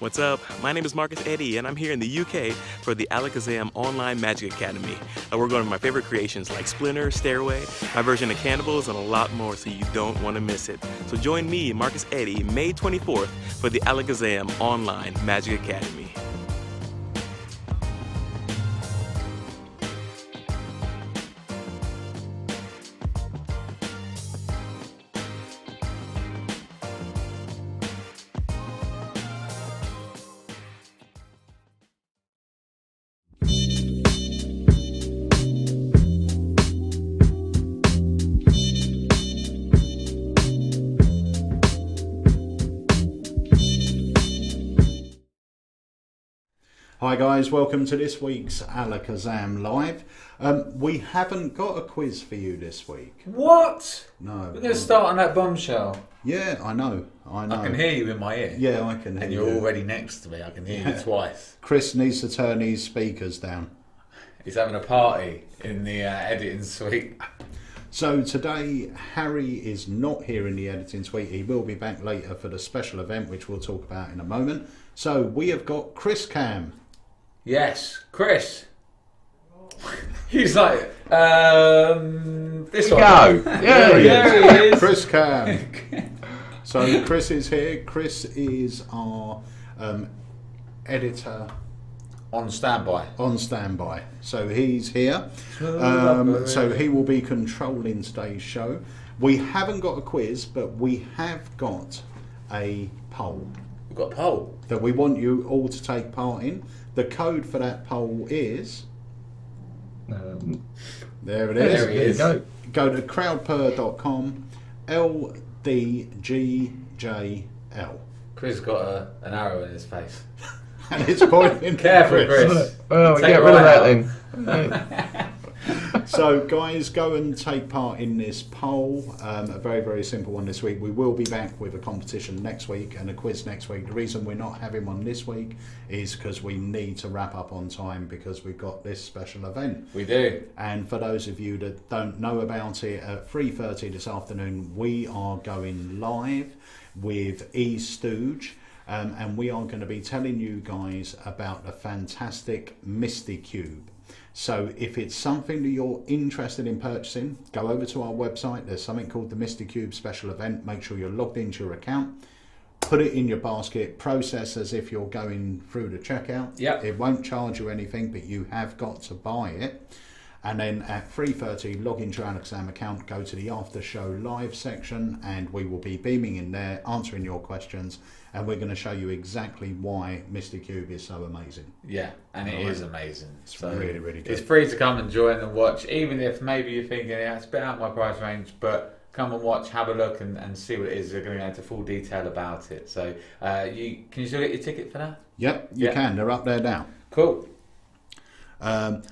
What's up? My name is Marcus Eddy, and I'm here in the UK for the Alakazam Online Magic Academy. We're going to my favorite creations like Splinter, Stairway, my version of Cannibals, and a lot more, so you don't want to miss it. So join me, Marcus Eddy, May 24th for the Alakazam Online Magic Academy. Hi guys, welcome to this week's Alakazam Live. We haven't got a quiz for you this week. What? No. We're going to start on that bombshell. Yeah, I know. I can hear you in my ear. Yeah, I can hear you. And you're already next to me. I can hear you twice. Chris needs to turn his speakers down. He's having a party in the editing suite. So today, Harry is not here in the editing suite. He will be back later for the special event, which we'll talk about in a moment. So we have got Chris Cam. Yes, Chris. He's like, this one. Go. There he is. Chris Cam. So Chris is here. Chris is our editor. On standby. On standby. So he's here. So he will be controlling today's show. We haven't got a quiz, but we have got a poll. We've got a poll. That we want you all to take part in. The code for that poll is... there it is. There he is. Go to crowdpur.com LDGJL. Chris got an arrow in his face. And it's pointing Careful, Chris. Well, get rid of that then. So guys, go and take part in this poll. A very, very simple one this week. We will be back with a competition next week and a quiz next week. The reason we're not having one this week is because we need to wrap up on time because we've got this special event. We do. And for those of you that don't know about it, at 3:30 this afternoon we are going live with Stooge. And we are going to be telling you guys about the fantastic Misty Cube. So if it's something that you're interested in purchasing, go over to our website. There's something called the Misty Cube special event. Make sure you're logged into your account. Put it in your basket. Process as if you're going through the checkout. Yep. It won't charge you anything, but you have got to buy it. And then at 3:30, log into your Alakazam account, go to the after show live section, and we will be beaming in there, answering your questions, and we're going to show you exactly why Mr. Cube is so amazing. Yeah, and it is amazing. It's really, really good. It's free to come and join and watch, even if maybe you're thinking, yeah, it's a bit out of my price range, but come and watch, have a look, and see what it is. They're going to go into full detail about it. So can you still get your ticket for that? Yep, you can. They're up there now. Cool. Hang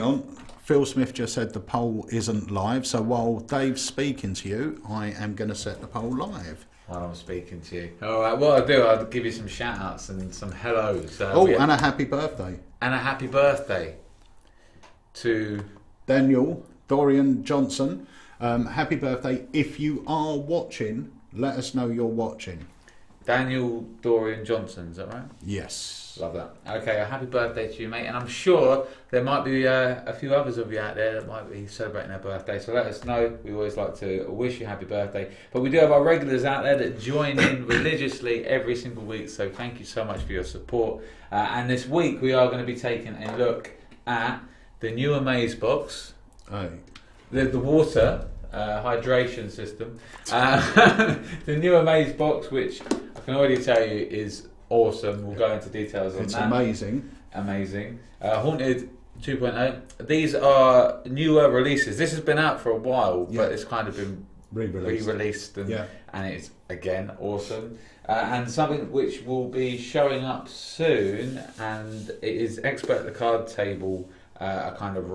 on. Phil Smith just said the poll isn't live. So while Dave's speaking to you, I am going to set the poll live. While I'm speaking to you. All right, what I'll do, I'll give you some shout outs and some hellos. And a happy birthday. And a happy birthday to Daniel Dorian Johnson. Happy birthday. If you are watching, let us know you're watching. Daniel Dorian Johnson, is that right? Yes. Love that. Okay, a happy birthday to you, mate. And I'm sure there might be a few others of you out there that might be celebrating their birthday. So let us know. We always like to wish you a happy birthday. But we do have our regulars out there that join in religiously every single week. So thank you so much for your support. And this week we are going to be taking a look at the new Amaze box. Oh. The water hydration system. The new Amaze box, which I can already tell you is awesome. We'll go into details on that. It's amazing. Amazing. Haunted 2.0. These are newer releases. This has been out for a while, but it's kind of been re-released and it's again awesome. And something which will be showing up soon, and it is Expert the Card Table, a kind of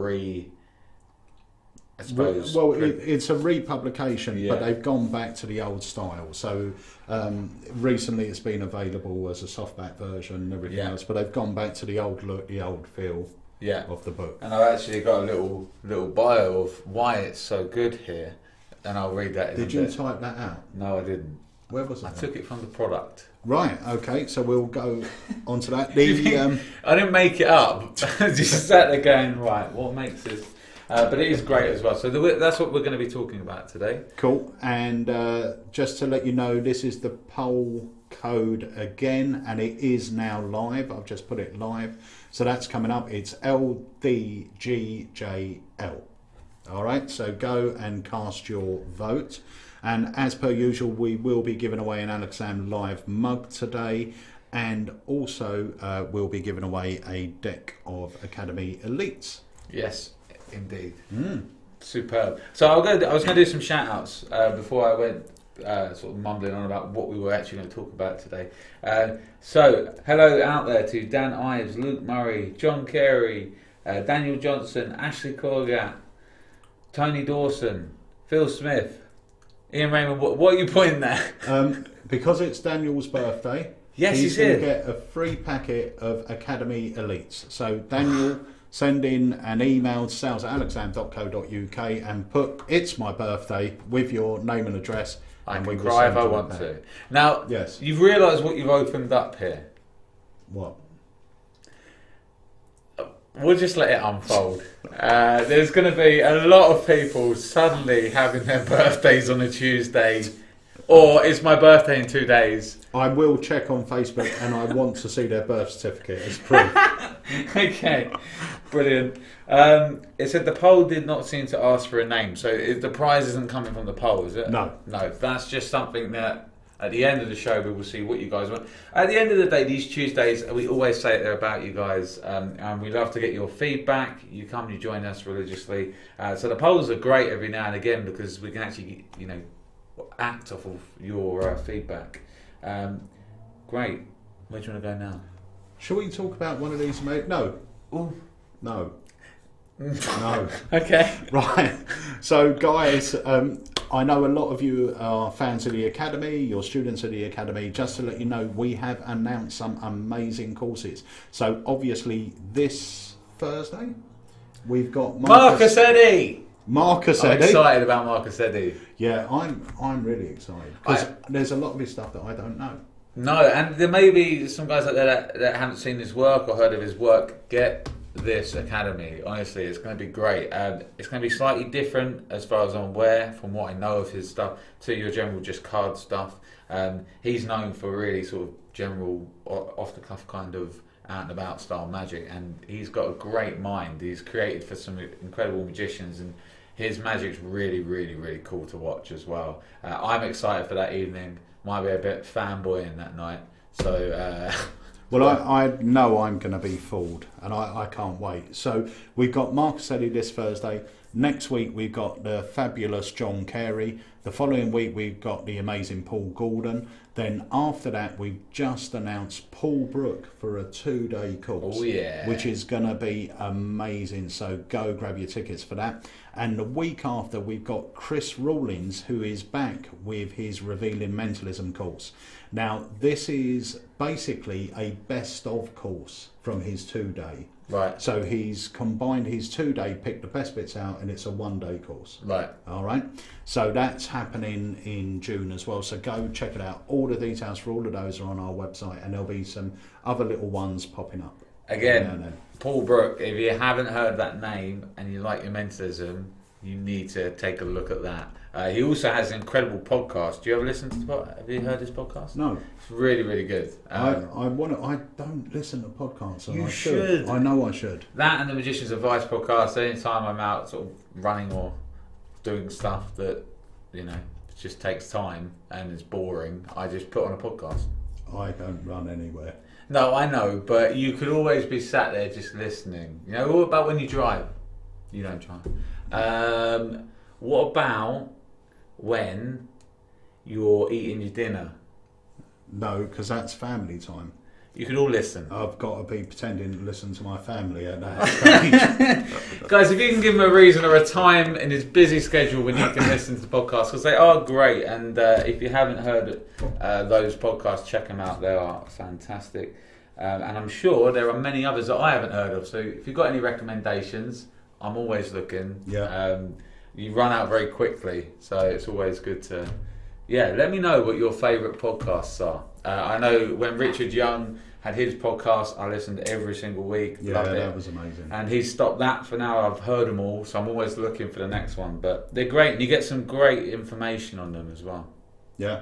I suppose. Well, it's a republication, but they've gone back to the old style. So recently it's been available as a softback version and everything else, but they've gone back to the old look, the old feel of the book. And I've actually got a little bio of why it's so good here, and I'll read that in Did you type that out? No, I didn't. Where was it? I took it from the product. Right, okay, so we'll go on to that. I didn't make it up. Just sat there going, right, what makes this? But it is great as well. So that's what we're going to be talking about today. Cool. And just to let you know, this is the poll code again, and it is now live. I've just put it live. So that's coming up. It's LDGJL. All right, so go and cast your vote. And as per usual, we will be giving away an Alakazam Live mug today, and also we'll be giving away a deck of Academy Elites. Yes, indeed. Superb. So I was going to do some shout outs before I went sort of mumbling on about what we were actually going to talk about today. So hello out there to Dan Ives, Luke Murray, John Carey, Daniel Johnson, Ashley Corgat, Tony Dawson, Phil Smith, Ian Raymond. What are you pointing at? Because it's Daniel's birthday. Yes, he's going to get a free packet of Academy Elites. So Daniel, send in an email to sales@alakazam.co.uk and put "It's my birthday" with your name and address. I can cry if I want to. Now, yes, you've realised what you've opened up here. What? We'll just let it unfold. There's going to be a lot of people suddenly having their birthdays on a Tuesday, or it's my birthday in 2 days. I will check on Facebook, and I want to see their birth certificate as proof. Okay, brilliant. It said the poll did not seem to ask for a name, so the prize isn't coming from the poll, is it? No. No, that's just something that at the end of the show we will see what you guys want. At the end of the day, these Tuesdays, we always say they're about you guys, and we love to get your feedback. You come, you join us religiously. So the polls are great every now and again because we can actually, act off of your feedback. Great. Where do you want to go now? Shall we talk about one of these? No. Ooh. No. No. Okay. Right. So, guys, I know a lot of you are fans of the Academy, you're students of the Academy. Just to let you know, we have announced some amazing courses. So, obviously, this Thursday, we've got Marcus Eddy! Marcus I'm Eddy. excited about Marcus Eddy. Yeah, I'm really excited because there's a lot of his stuff that I don't know. No, and there may be some guys out there that haven't seen his work or heard of his work. Get this Academy. Honestly, it's going to be great. It's going to be slightly different as far as I'm aware from what I know of his stuff to your general just card stuff. He's known for really sort of general off the cuff kind of out and about style magic, and he's got a great mind. He's created for some incredible magicians, and his magic's really, really, really cool to watch as well. I'm excited for that evening. Might be a bit fanboying that night. So, well, I know I'm going to be fooled, and I can't wait. So we've got Marcus Eddy this Thursday. Next week we've got the fabulous John Carey. The following week we've got the amazing Paul Gordon. Then after that we've just announced Paul Brook for a 2-day course. Oh yeah. Which is going to be amazing. So go grab your tickets for that. And the week after we've got Chris Rawlins, who is back with his Revealing Mentalism course. Now this is basically a best of course from his 2-day. Right. So he's combined his 2-day, picked the best bits out, and it's a 1-day course. Right. All right. So that's happening in June as well. So go check it out. All the details for all of those are on our website, and there'll be some other little ones popping up. Again, Paul Brook, if you haven't heard that name and you like your mentalism, you need to take a look at that. He also has an incredible podcast. Do you ever listen to have you heard his podcast? No. It's really, really good. I don't listen to podcasts. So you I should. I know I should. That and the Magician's Advice podcast. Anytime I'm out sort of running or doing stuff that, just takes time and is boring, I just put on a podcast. I don't run anywhere. No, I know, but you could always be sat there just listening. What about when you drive? You don't drive. What about when you're eating your dinner? No, because that's family time. You could all listen. I've got to be pretending to listen to my family at that stage. Guys, if you can give him a reason or a time in his busy schedule when he can listen to the podcast, because they are great. And if you haven't heard those podcasts, check them out. They are fantastic. And I'm sure there are many others that I haven't heard of. So if you've got any recommendations, I'm always looking. Yeah. You run out very quickly, so it's always good to... Yeah, let me know what your favourite podcasts are. I know when Richard Young had his podcast, I listened every single week. Yeah, loved it. That was amazing. And he's stopped that for now. I've heard them all, so I'm always looking for the next one. But they're great, and you get some great information on them as well. Yeah.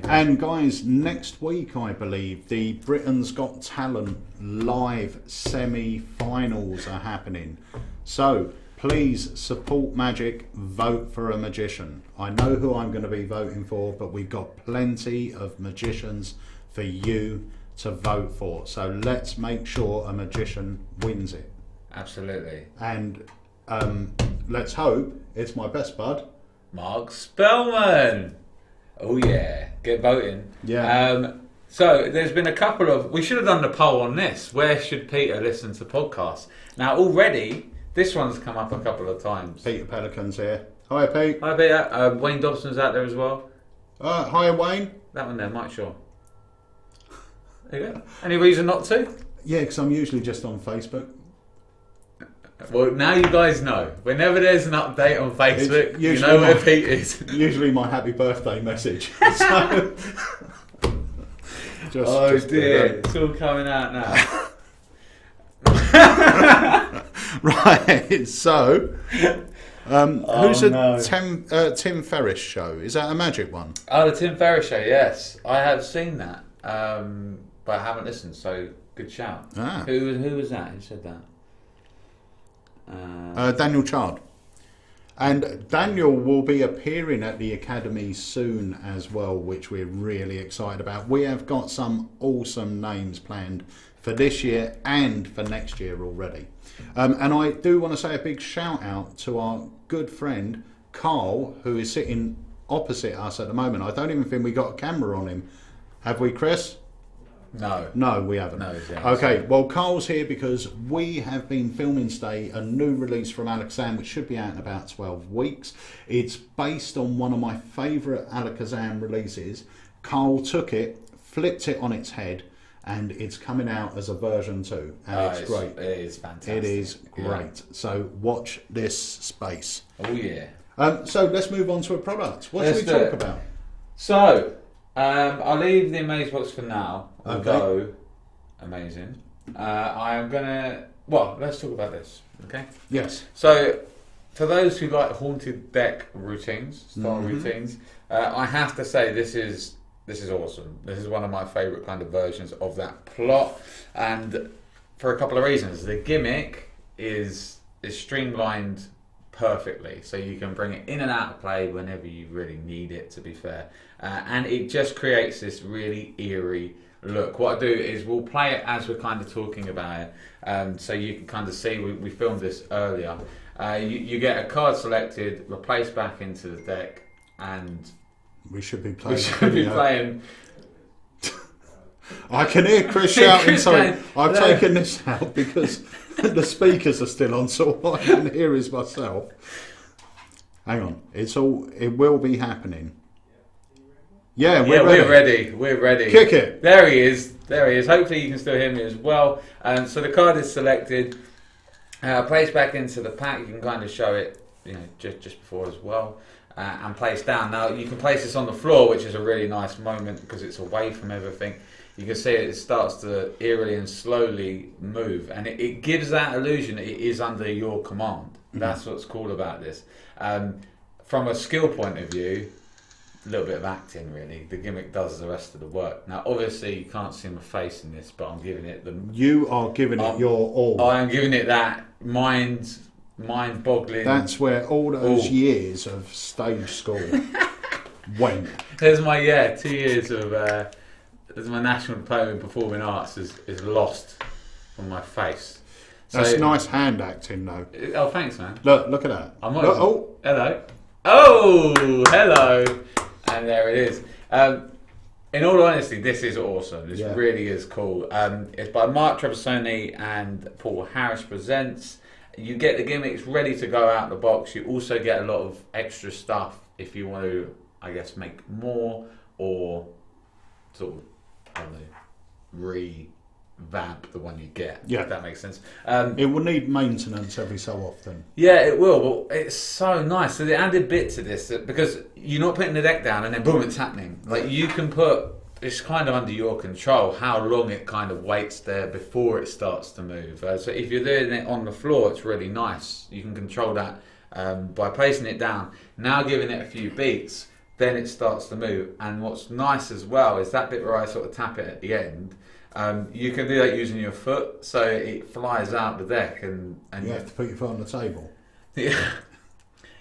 And guys, next week, I believe, the Britain's Got Talent live semi-finals are happening. So please support Magic, vote for a magician. I know who I'm going to be voting for, but we've got plenty of magicians for you to vote for. So let's make sure a magician wins it. Absolutely. And let's hope it's my best bud, Mark Spellman. Oh yeah, get voting. Yeah. So there's been a couple of. We should have done the poll on this. Where should Peter listen to podcasts? Now already, this one's come up a couple of times. Peter Pelican's here. Hi, Pete. Hi, Peter. Wayne Dobson's out there as well. Hi, Wayne. That one there, Mike Shaw. There you go. Any reason not to? Yeah, because I'm usually just on Facebook. Well, now you guys know. Whenever there's an update on Facebook, you know where Pete is. Usually my happy birthday message. So, just dear, it's all coming out now. Right, so who's the Tim Ferriss show? Is that a magic one? Oh, the Tim Ferriss show, yes. I have seen that, but I haven't listened, so good shout. Ah. Who was that? Who said that? Daniel Chard. And Daniel will be appearing at the Academy soon as well, which we're really excited about. We have got some awesome names planned for this year and for next year already. And I do want to say a big shout out to our good friend Carl, who is sitting opposite us at the moment. I don't even think we got a camera on him. Have we, Chris? No, we haven't. No, okay, well, Carl's here because we have been filming today a new release from Alakazam, which should be out in about 12 weeks. It's based on one of my favourite Alakazam releases. Carl took it, flipped it on its head, and it's coming out as a version 2. And it's great. It is fantastic. It is great. Yeah. So watch this space. Oh, yeah. So let's move on to a product. What should we talk about? So, I'll leave the Amaze Box for now. Although, Okay. amazing. I am going to... Well, let's talk about this, okay? Yes. So, for those who like haunted deck routines, style routines, I have to say this is awesome. This is one of my favourite kind of versions of that plot. And for a couple of reasons. The gimmick is streamlined perfectly, so you can bring it in and out of play whenever you really need it, to be fair. And it just creates this really eerie look. What I do is we'll play it as we're kind of talking about it, so you can kind of see, we filmed this earlier. You get a card selected, replaced back into the deck, and we should be playing. I can hear Chris shouting, sorry, I've taken this out because the speakers are still on, so all I can hear is myself. Hang on, it will be happening. Yeah, we're ready. We're ready. Kick it. There he is. Hopefully you can still hear me as well. So the card is selected, placed back into the pack. You can kind of show it, just before as well, and place down. Now you can place this on the floor, which is a really nice moment because it's away from everything. You can see it starts to eerily and slowly move, and it gives that illusion it is under your command. That's what's cool about this. From a skill point of view, a little bit of acting really. The gimmick does the rest of the work. Now obviously you can't see my face in this, but I'm giving it You are giving it your all. I am giving it that mind-boggling. That's where all those years of stage school went. There's my 2 years of there's my national diploma in performing arts is lost from my face. That's nice hand acting though. Oh, thanks, man. Look at that. Hello. Oh, hello. And there it is. In all honesty, this is awesome. This really is cool. It's by Mark Trebisoni and Paul Harris Presents. You get the gimmicks ready to go out of the box. You also get a lot of extra stuff if you want to, I guess, make more or sort of, I don't know, revamp the one you get. Yeah, if that makes sense. It will need maintenance every so often. Yeah, it will. But it's so nice. So the added bit to this, because you're not putting the deck down and then boom, it's happening. Like you can put it's kind of under your control how long it kind of waits there before it starts to move. So if you're doing it on the floor, it's really nice. You can control that by placing it down. Now giving it a few beats, then it starts to move. And what's nice as well is that bit where I sort of tap it at the end. You can do that using your foot, so it flies out the deck. And you have to put your foot on the table.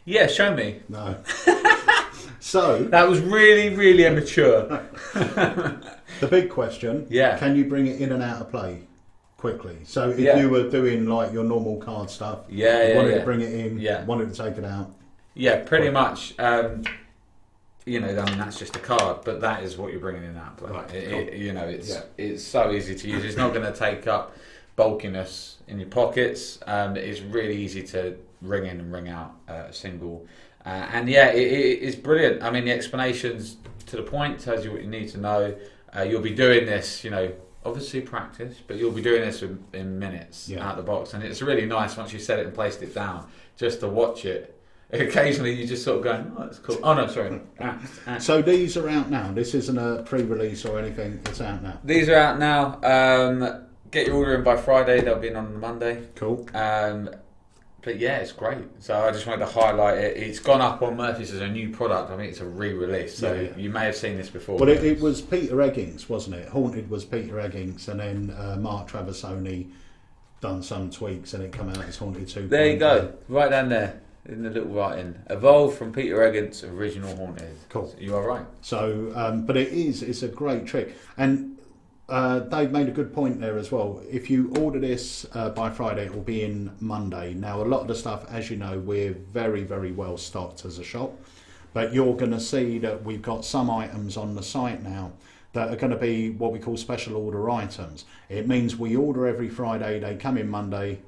Yeah, show me. No. So that was really, really immature. The big question: can you bring it in and out of play quickly? So if you were doing like your normal card stuff, wanted to bring it in, wanted to take it out. Yeah, pretty much. You know, I mean, that's just a card, but that is what you're bringing in that play. Right, you know, it's so easy to use. It's not going to take up bulkiness in your pockets. It's really easy to ring in and ring out a single. And it's brilliant. I mean, the explanation's to the point, tells you what you need to know. You'll be doing this, you know, obviously practice, but you'll be doing this in minutes out the box. And it's really nice once you set it and placed it down, just to watch it. Occasionally you just sort of going, oh, that's cool. Oh, no, sorry. So these are out now? This isn't a pre-release or anything? It's out now? These are out now. Get your order in by Friday. They'll be in on Monday. Cool. But yeah, it's great. So I just wanted to highlight it. It's gone up on Murphy's as a new product. I mean, it's a re-release. So you may have seen this before. Well, it was Peter Eggings, wasn't it? Haunted was Peter Eggings, and then Mark Traversoni done some tweaks, and it came out as Haunted 2. There you go. Right down there. In the little writing, evolved from Peter Eggins' original Haunted. Cool. So you are right. So, but it's a great trick, and Dave made a good point there as well. If you order this by Friday, it will be in Monday. Now, a lot of the stuff, as you know, we're very, very well stocked as a shop, but you're going to see that we've got some items on the site now that are going to be what we call special order items. It means we order every Friday, they come in Monday.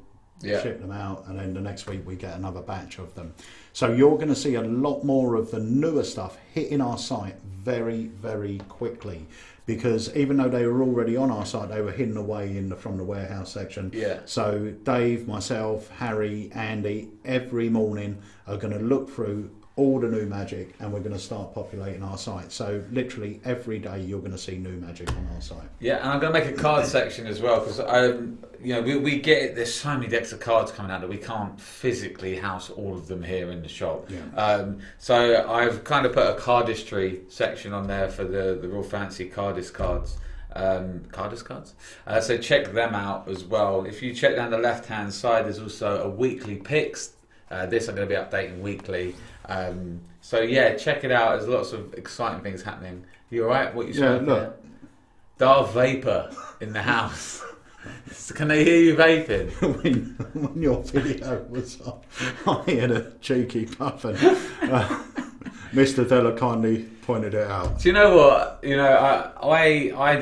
Ship them out, and then the next week we get another batch of them. So you're going to see a lot more of the newer stuff hitting our site very, very quickly, because even though they were already on our site, they were hidden away from the warehouse section. So Dave, myself, Harry, Andy, every morning are going to look through all the new magic, and we're going to start populating our site. So literally every day you're going to see new magic on our site. Yeah, and I'm going to make a card section as well, because you know, we get it. There's so many decks of cards coming out that we can't physically house all of them here in the shop. So I've kind of put a cardistry section on there for the real fancy cardist cards. So check them out as well. If you check down the left hand side, there's also a weekly picks. This I'm going to be updating weekly. So yeah, check it out. There's lots of exciting things happening. You alright? What you saying? Yeah, look. Dark vapor in the house. Can they hear you vaping? when your video was up, I had a cheeky puff, and Mr. Della kindly pointed it out. Do you know what? You know, I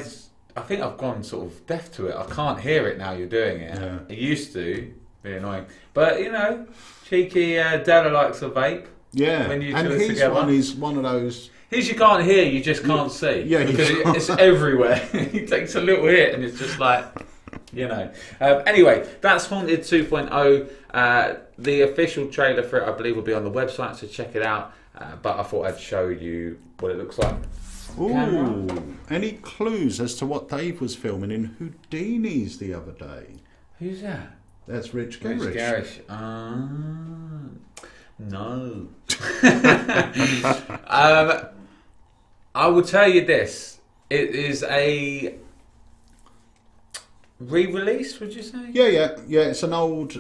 think I've gone sort of deaf to it. I can't hear it now. You're doing it. It used to be annoying, but you know, cheeky Della likes a vape. Yeah, when you and his together. one is one of those. His you can't hear, you just can't see. Yeah, because it's everywhere. He takes a little hit, and it's just like, you know. Anyway, that's Haunted 2.0. The official trailer for it, I believe, will be on the website, so check it out. But I thought I'd show you what it looks like. Ooh, Camera. Any clues as to what Dave was filming in Houdini's the other day? Who's that? That's Rich Garrish. Rich Garrish. No. I will tell you this. It is a re-release, would you say? Yeah. It's an old.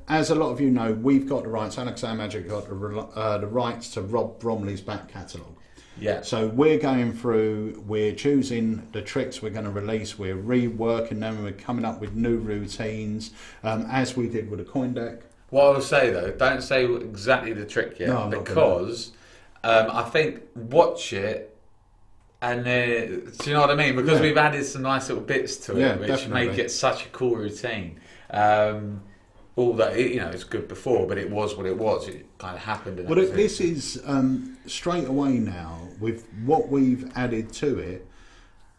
As a lot of you know, we've got the rights. Alakazam Magic got the rights to Rob Bromley's back catalogue. Yeah. So we're going through. We're choosing the tricks we're going to release. We're reworking them. We're coming up with new routines, as we did with the coin deck. What I will say though, don't say exactly the trick yet, no, because I think watch it, and do you know what I mean? Because we've added some nice little bits to it, which definitely make it such a cool routine. All that, you know, it's good before, but it was what it was. It kind of happened. Well, this is straight away now with what we've added to it.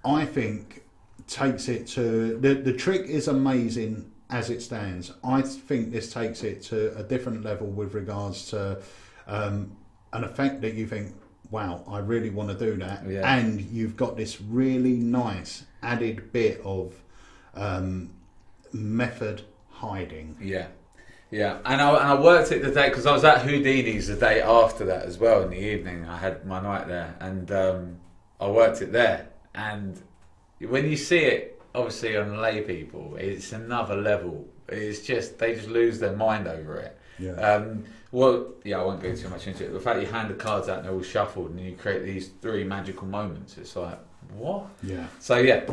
I think takes it to the trick is amazing. As it stands, I think this takes it to a different level with regards to an effect that you think, wow, I really want to do that. Yeah. And you've got this really nice added bit of method hiding. Yeah. Yeah, and I worked it the day, because I was at Houdini's the day after that as well in the evening. I had my night there, and I worked it there. And when you see it, obviously on lay people, it's another level. It's just, they just lose their mind over it. Yeah. I won't go too much into it. The fact you hand the cards out and they're all shuffled, and you create these 3 magical moments, it's like, what? Yeah. So yeah.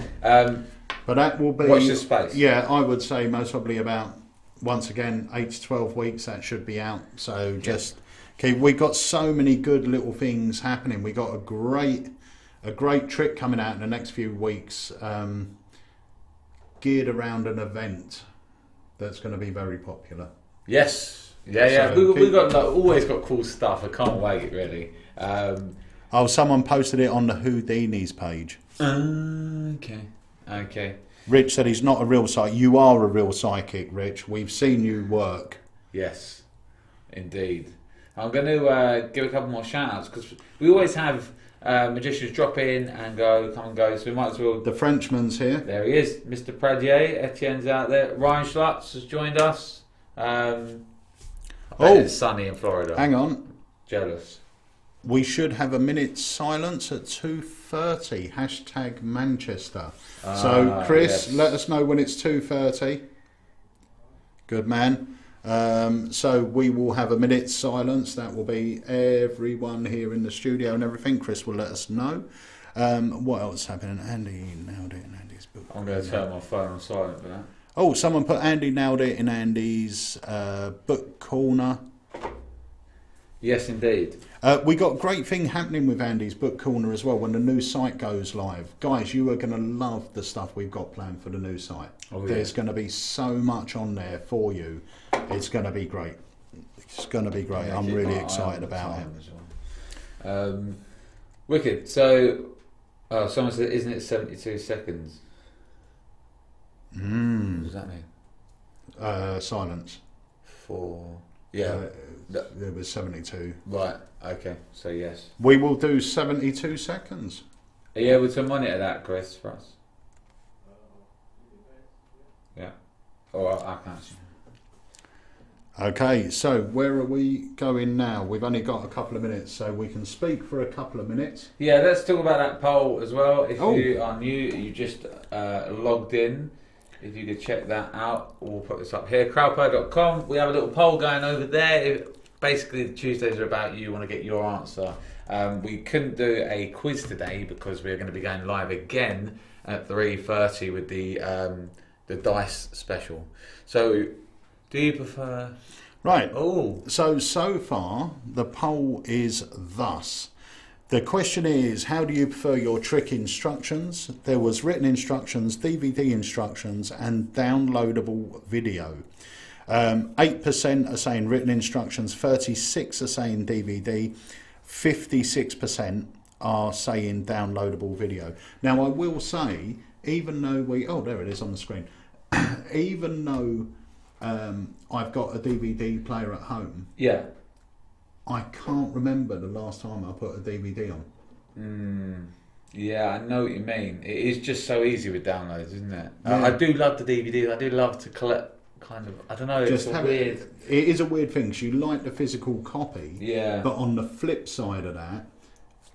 But that will be. Watch this space. Yeah, I would say most probably about, once again, 8 to 12 weeks that should be out. So just keep. We got so many good little things happening. We got a great trick coming out in the next few weeks, geared around an event that's going to be very popular. Yes. Yeah. So we got always got cool stuff. I can't wait, really. Someone posted it on the Houdini's page. Okay. Rich said he's not a real psychic. You are a real psychic, Rich. We've seen you work. Yes, indeed. I'm going to give a couple more shout-outs, because we always have magicians drop in and come and go, so we might as well... The Frenchman's here. There he is, Mr. Pradier. Etienne's out there. Ryan Schlutz has joined us. It's sunny in Florida. Hang on. Jealous. We should have a minute's silence at 2:30. Hashtag Manchester. So, Chris, let us know when it's 2:30. Good man. So we will have a minute's silence. That will be everyone here in the studio and everything. Chris will let us know. What else happening? Andy nailed it in Andy's book. I'm going to turn my phone on silent for that. Oh, someone put Andy nailed it in Andy's book corner. Yes, indeed. We got a great thing happening with Andy's book corner as well when the new site goes live. Guys, you are going to love the stuff we've got planned for the new site. There's going to be so much on there for you. It's going to be great. It's going to be great. Yeah, I'm really excited about it. Well. Wicked. So, someone said, isn't it 72 seconds? What does that mean? Silence. It was 72. Right, okay, so yes. We will do 72 seconds. Are you able to monitor that, Chris, for us? Yeah. I can't see. Okay, so where are we going now? We've only got a couple of minutes, so we can speak for a couple of minutes. Yeah, let's talk about that poll as well. If you are new, you just logged in. If you could check that out, we'll put this up here, crowdpro.com. We have a little poll going over there. Basically, the Tuesdays are about you want to get your answer. We couldn't do a quiz today because we're going to be going live again at 3:30 with the dice special. So, do you prefer? Right. So far, the poll is thus. The question is, how do you prefer your trick instructions? There was written instructions, DVD instructions, and downloadable video. 8% are saying written instructions, 36% are saying DVD, 56% are saying downloadable video. Now, I will say, even though there it is on the screen. Even though I've got a DVD player at home. Yeah. I can't remember the last time I put a DVD on. Yeah, I know what you mean. It is just so easy with downloads, isn't it? Yeah. I do love the DVDs. I do love to collect kind of, I don't know, just it's weird. It is a weird thing, because you like the physical copy. Yeah. But on the flip side of that,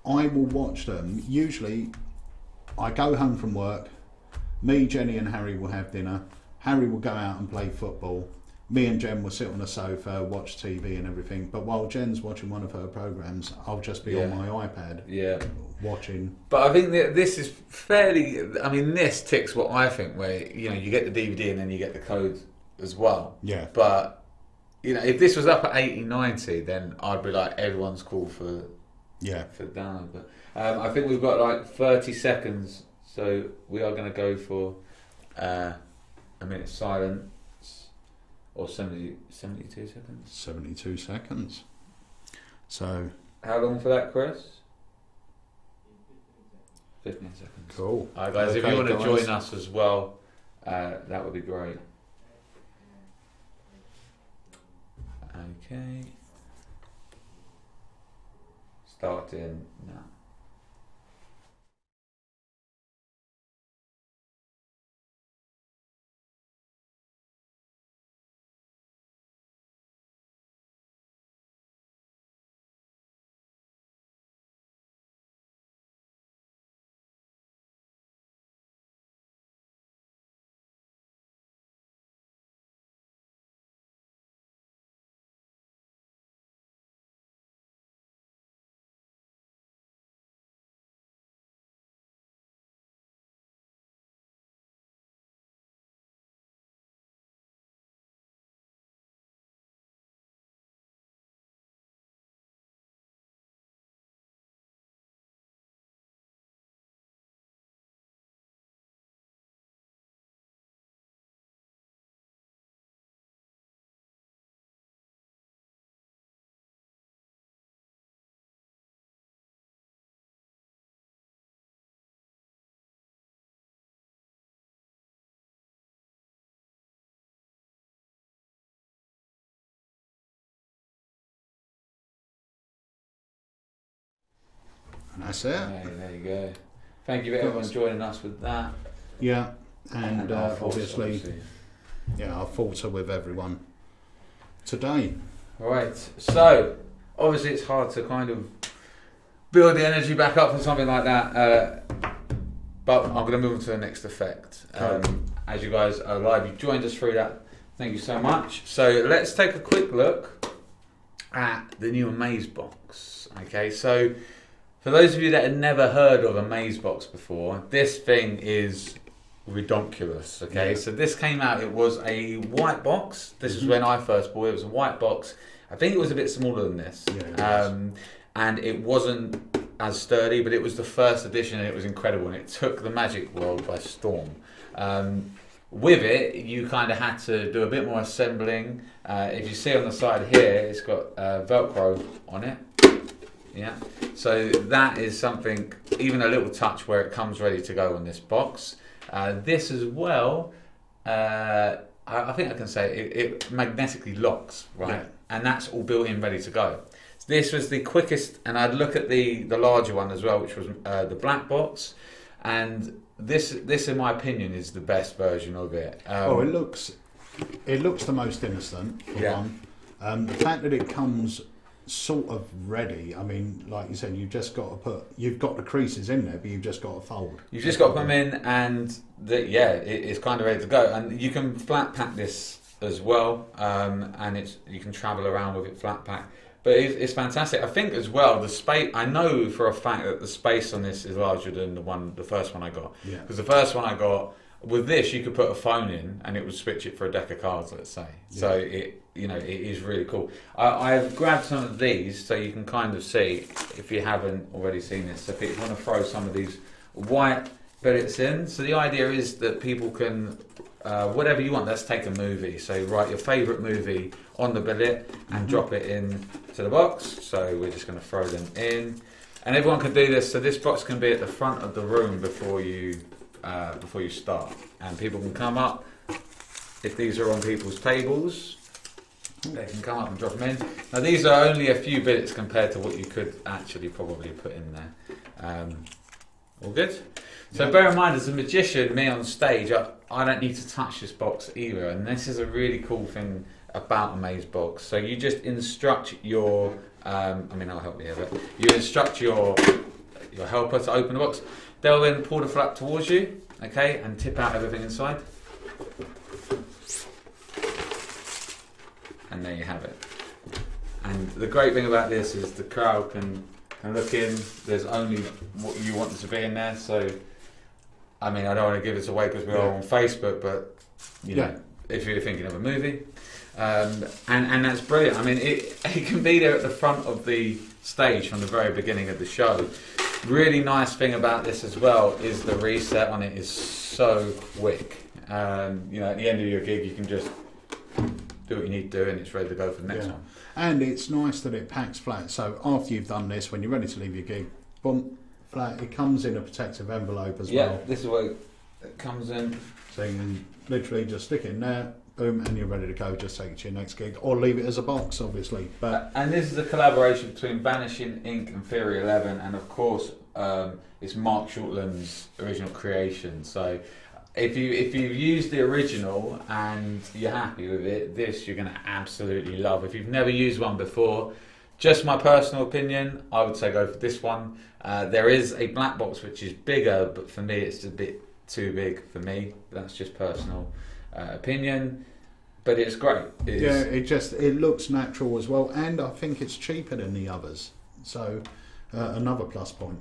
I will watch them. Usually, I go home from work. Me, Jenny and Harry will have dinner. Harry will go out and play football. Me and Jen will sit on the sofa, watch TV and everything. But while Jen's watching one of her programs, I'll just be on my iPad watching. But I think that this is fairly... I mean, this ticks what I think, where, you get the DVD and then you get the code as well. Yeah. But, if this was up at 80, 90, then I'd be like, everyone's cool for download. But I think we've got like 30 seconds, so we are going to go for a minute silent. Or 72 seconds? 72 seconds. So... How long for that, Chris? 15 seconds. Cool. Alright guys, if you want to join us as well, that would be great. Okay. starting now. And that's it. There you go. Thank you for everyone joining us with that. Yeah, and obviously, yeah, our thoughts are with everyone today. Right, so obviously it's hard to kind of build the energy back up for something like that, but I'm going to move on to the next effect. As you guys are live, you joined us through that. Thank you so much. So let's take a quick look at the new Amaze box. Okay, so for those of you that had never heard of a Amaze box before, this thing is redonkulous. Okay, so this came out, it was a white box. This is when I first bought it. It was a white box. I think it was a bit smaller than this, and it wasn't as sturdy, but it was the first edition and it was incredible, and it took the Magic world by storm. With it, you kind of had to do a bit more assembling. If you see on the side here, it's got Velcro on it. Yeah, so that is something, even a little touch where it comes ready to go on this box. This as well, I think I can say it magnetically locks, right? Yeah. And that's all built in, ready to go. So this was the quickest, and I'd look at the larger one as well, which was the black box, and this in my opinion is the best version of it. It looks the most innocent for one. The fact that it comes sort of ready, I mean, like you said, you've got the creases in there, but you've just got to fold. You've just got to come in, and it's kind of ready to go. And you can flat pack this as well, and you can travel around with it flat pack. But it's fantastic. I think as well, the space, I know for a fact that the space on this is larger than the first one I got. Yeah. Because the first one I got, with this you could put a phone in and it would switch it for a deck of cards, let's say. Yeah. So it is really cool. I've grabbed some of these so you can kind of see, if you haven't already seen this. So if you want to throw some of these white billets in. So the idea is that people can, whatever you want, let's take a movie. So write your favourite movie on the billet and drop it in to the box. So we're just going to throw them in. And everyone can do this. So this box can be at the front of the room before you start. And people can come up. If these are on people's tables, they can come up and drop them in. Now these are only a few billets compared to what you could actually probably put in there. All good? So bear in mind, as a magician, me on stage, I don't need to touch this box either. And this is a really cool thing about a Maze box. So you just instruct your, I'll help you here, but you instruct your helper to open the box. They'll then pull the flap towards you, okay, and tip out everything inside. And there you have it. And the great thing about this is the crowd can look in. There's only what you want to be in there. So, I mean, I don't want to give this away because we are on Facebook, but you know, if you're thinking of a movie, and that's brilliant. I mean, it can be there at the front of the stage from the very beginning of the show. Really nice thing about this as well is the reset on it is so quick. At the end of your gig, you can just do what you need to do and it's ready to go for the next one. And it's nice that it packs flat. So after you've done this, when you're ready to leave your gig, boom, flat. It comes in a protective envelope as well. Yeah, this is where it comes in. So you can literally just stick it in there, boom, and you're ready to go. Just take it to your next gig, or leave it as a box, obviously. But and this is a collaboration between Vanishing Ink and Theory 11, and of course, it's Mark Shortland's original creation. So, if you've used the original and you're happy with it, this you're going to absolutely love. If you've never used one before, just my personal opinion, I would say go for this one. There is a black box which is bigger, but for me it's a bit too big for me. That's just personal opinion, but it's great. It looks natural as well, and I think it's cheaper than the others. So another plus point.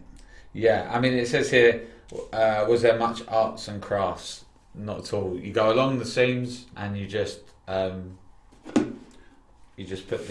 Yeah, I mean it says here, was there much arts and crafts? Not at all. You go along the seams and you just put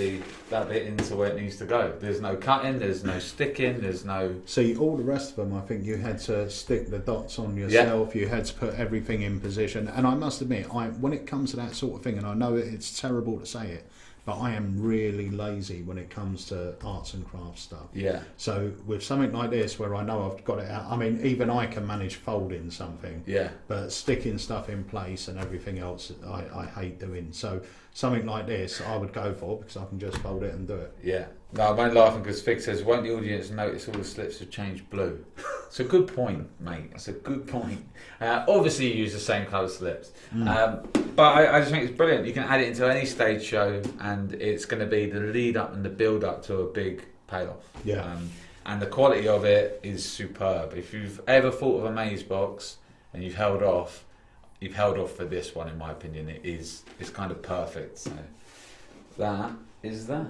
that bit into where it needs to go. There's no cutting, there's no sticking, there's no... See, all the rest of them, I think you had to stick the dots on yourself, you had to put everything in position. And I must admit, when it comes to that sort of thing, and I know it's terrible to say it, but I am really lazy when it comes to arts and crafts stuff. Yeah. So with something like this, where I know I've got it out, I mean, even I can manage folding something. Yeah. But sticking stuff in place and everything else, I hate doing. So something like this, I would go for, because I can just fold it and do it. Yeah. No, I'm only laughing because Fig says, won't the audience notice all the slips have changed blue? It's a good point, mate. It's a good point. Obviously, you use the same colour slips. But I just think it's brilliant. You can add it into any stage show, and it's going to be the lead up and the build up to a big payoff. Yeah. And the quality of it is superb. If you've ever thought of a maze box and you've held off for this one, in my opinion. It's kind of perfect. So that is that.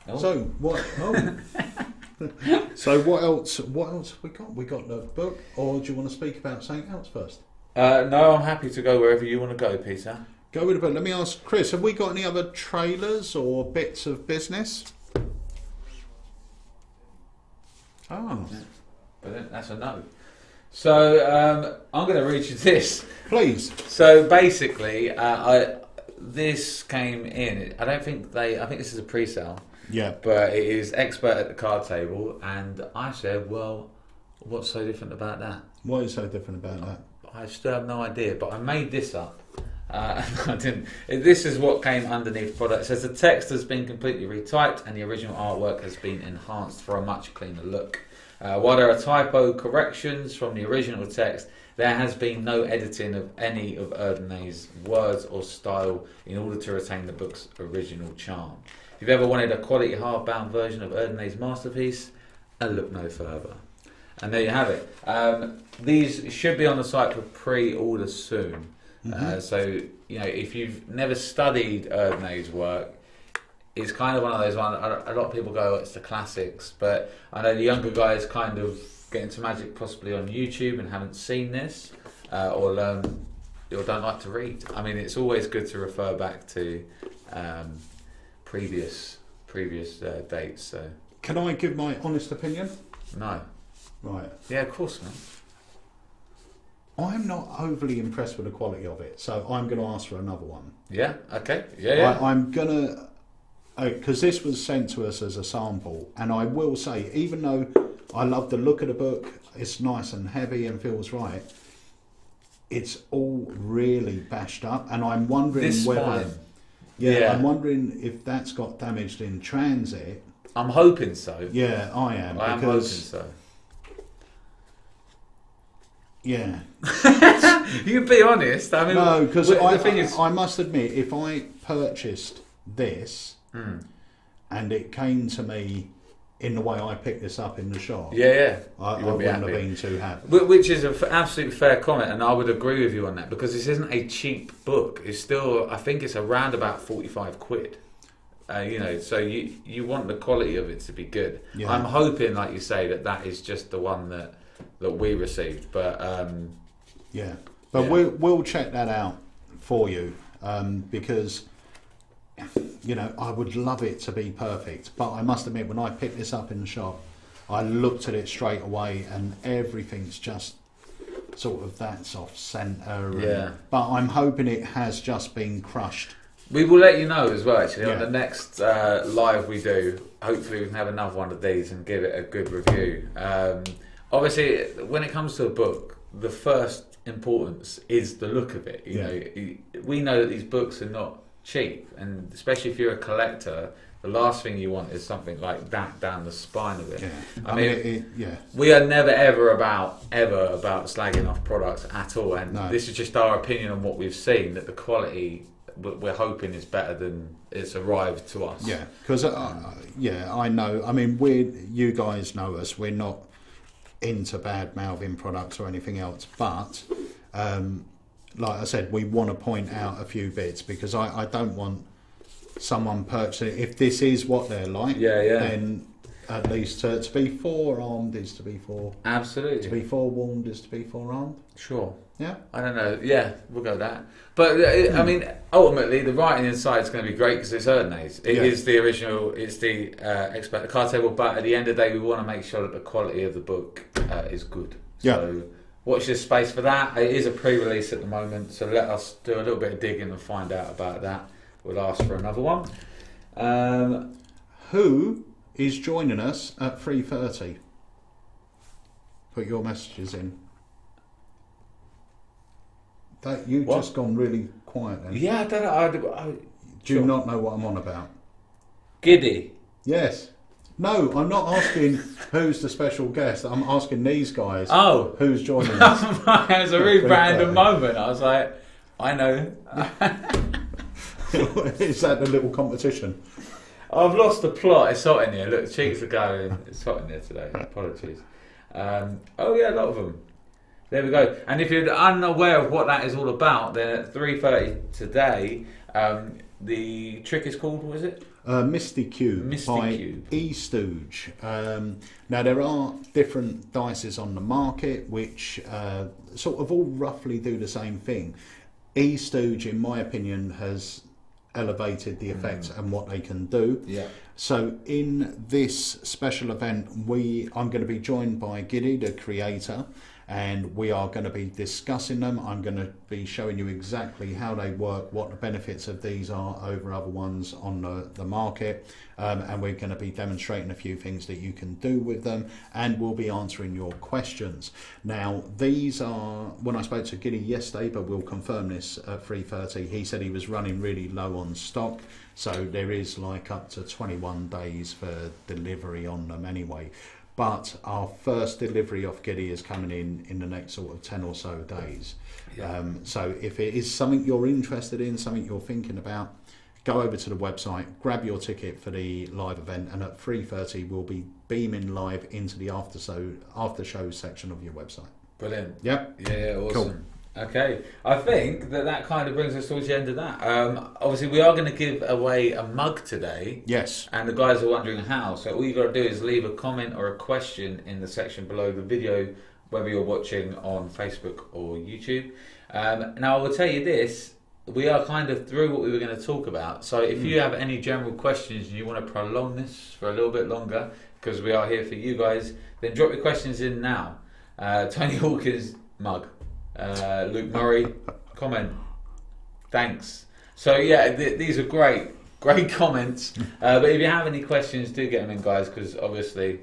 Oh. So what? Oh. So what else? What else we got? We got the book, or do you want to speak about something else first? No, I'm happy to go wherever you want to go, Peter. Go with the book. Let me ask Chris: have we got any other trailers or bits of business? Oh, yeah. But that's a no. So I'm going to read you this, please. So basically, this came in. I think this is a pre-sale. Yeah. But it is expert at the card table, and I said, well, what's so different about that? What is so different about that? I still have no idea, but I made this up. I didn't. This is what came underneath the product. It says the text has been completely retyped, and the original artwork has been enhanced for a much cleaner look. While there are typo corrections from the original text, there has been no editing of any of Erdney's words or style in order to retain the book's original charm. If you've ever wanted a quality hardbound version of Erdney's masterpiece, look no further. And there you have it. These should be on the site for pre-order soon. So, if you've never studied Erdney's work, it's kind of one of those ones. A lot of people go, it's the classics, but I know the younger guys kind of get into Magic possibly on YouTube and haven't seen this, or don't like to read. I mean, it's always good to refer back to previous dates. So, can I give my honest opinion? No. Right. Yeah, of course, man. I'm not overly impressed with the quality of it, so I'm going to ask for another one. Yeah. Okay. Yeah. I'm gonna. Because this was sent to us as a sample, and I will say, even though I love the look of the book, it's nice and heavy and feels right, it's all really bashed up, and I'm wondering I'm wondering if that's got damaged in transit. I'm hoping so. Yeah, I am. I am hoping so. Yeah. You can be honest. I mean, no, because the thing is, I must admit, if I purchased this and it came to me in the way I picked this up in the shop, I wouldn't have been too happy. Which is an absolutely fair comment, and I would agree with you on that, because this isn't a cheap book. It's still, I think it's around about 45 quid. So you want the quality of it to be good. Yeah. I'm hoping, like you say, that is just the one that we received, but we'll check that out for you, because I would love it to be perfect, but I must admit, when I picked this up in the shop, I looked at it straight away and everything's just sort of that's off centre. But I'm hoping it has just been crushed. We will let you know as well, actually, on the next live we do. Hopefully we can have another one of these and give it a good review. Obviously, when it comes to a book, the first importance is the look of it. You know, we know that these books are not cheap, and especially if you're a collector, the last thing you want is something like that down the spine of it. Yeah. I mean, we are never ever about slagging off products at all, and this is just our opinion on what we've seen, that the quality we're hoping is better than it's arrived to us. Yeah, because I know. I mean, you guys know us. We're not into bad mouthing products or anything else, but like I said, we want to point out a few bits, because I don't want someone purchasing, if this is what they're like, then at least to be forearmed is to be fore. Absolutely. To be forewarned is to be forearmed. Sure. Yeah. I don't know. Yeah, we'll go with that. But I mean, ultimately, the writing inside is going to be great because it's Erdnase. It is the original. It's the expert, the card table. But at the end of the day, we want to make sure that the quality of the book is good. So watch this space for that. It is a pre-release at the moment, so let us do a little bit of digging and find out about that. We'll ask for another one. Who is joining us at 3:30? Put your messages in. You've just gone really quiet then. Yeah, I don't know. Do you not know what I'm on about? Giddy. Yes. No, I'm not asking who's the special guest. I'm asking these guys. Oh. Who's joining us? It was a really random moment. I was like, I know. Is that the little competition? I've lost the plot. It's hot in here. Look, the cheeks are going. It's hot in here today. Apologies. Oh yeah, a lot of them. There we go. And if you're unaware of what that is all about, then at 3:30 today, the trick is called, what is it? Misty Cube by E-Stooge. Now there are different dices on the market which sort of all roughly do the same thing. E-Stooge, in my opinion, has elevated the effects and what they can do. Yeah. So in this special event, I'm going to be joined by Giddy, the creator, and we are going to be discussing them. I'm going to be showing you exactly how they work, what the benefits of these are over other ones on the market, and we're going to be demonstrating a few things that you can do with them, and we'll be answering your questions. Now, these are, when I spoke to Giddy yesterday, but we'll confirm this at 3:30, he said he was running really low on stock, so there is like up to 21 days for delivery on them anyway. But our first delivery off Giddy is coming in the next sort of 10 or so days. Yeah. So if it is something you're interested in, something you're thinking about, go over to the website, grab your ticket for the live event, and at 3:30 we'll be beaming live into the after show section of your website. Brilliant. Yep. Yeah, awesome. Cool. Okay, I think that kind of brings us towards the end of that. Obviously, we are going to give away a mug today. Yes. And the guys are wondering how. So all you got to do is leave a comment or a question in the section below the video, whether you're watching on Facebook or YouTube. Now, I will tell you this. We are kind of through what we were going to talk about. So if you have any general questions and you want to prolong this for a little bit longer, because we are here for you guys, then drop your questions in now. Tony Hawkins mug. Luke Murray comment, thanks. So yeah, these are great comments, but if you have any questions, do get them in, guys, because obviously